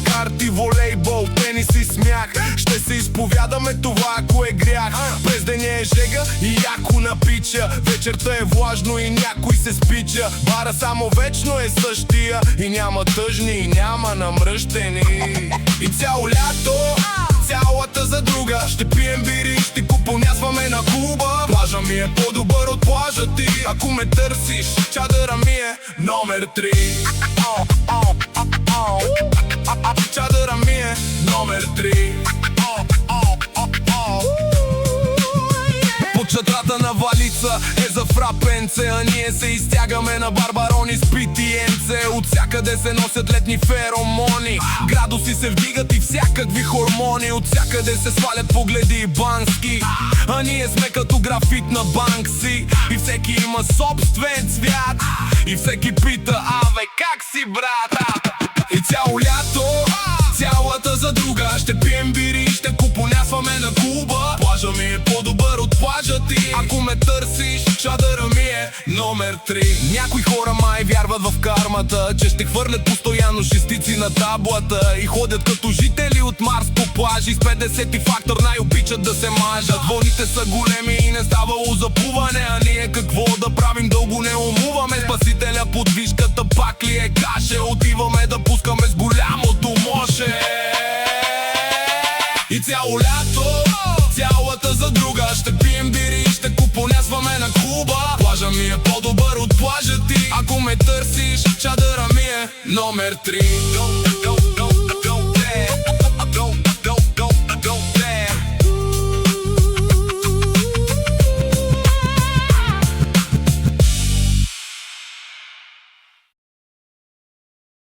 карти, волейбол, тенис и смях. Ще се изповядаме това, ако е грях. През деня е жега и яко напича. Вечерта е влажно и някой се спича. Бара само вечно е същия. И няма тъжни, и няма намръщени. И цяло лято, цялата задруга, ще пием бири, ще купонясваме на клуба. Плажа ми е по-добър от плажа ти. Ако ме търсиш, чадъра ми е номер 3. Чадъра ми е номер 3. Под чадрата на валица е за фрапенце, а ние се изтягаме на барбарони с питиенце. От всякъде се носят летни феромони, градуси се вдигат и всякакви хормони. От всякъде се свалят погледи и бански, а ние сме като графит на Банкси. И всеки има собствен цвят, и всеки пита: абе, как си, брат? И цяло лято, цялата задруга, ще пием бири, ще купонясваме на клуба. Плажа ми е по-добър от плажа ти. Ако ме търсиш, чадъра ми е номер 3. Някои хора май вярват в кармата, че ще хвърлят постоянно шестици на таблата. И ходят като жители от Марс по плажи. С 50-ти фактор най-обичат да се мажат. Вълните са големи и не ставало запуване, а ние какво да правим, дълго не умуваме. Спасителя под вишката пак ли е каше? Отиваме да пускаме с голямото моше. И цяло лято, цялата задруга, ще пием бири, ще купонясваме на клуба. Плажа ми е по-добър от плажа ти. Ако ме търсиш, чадъра ми е номер 3.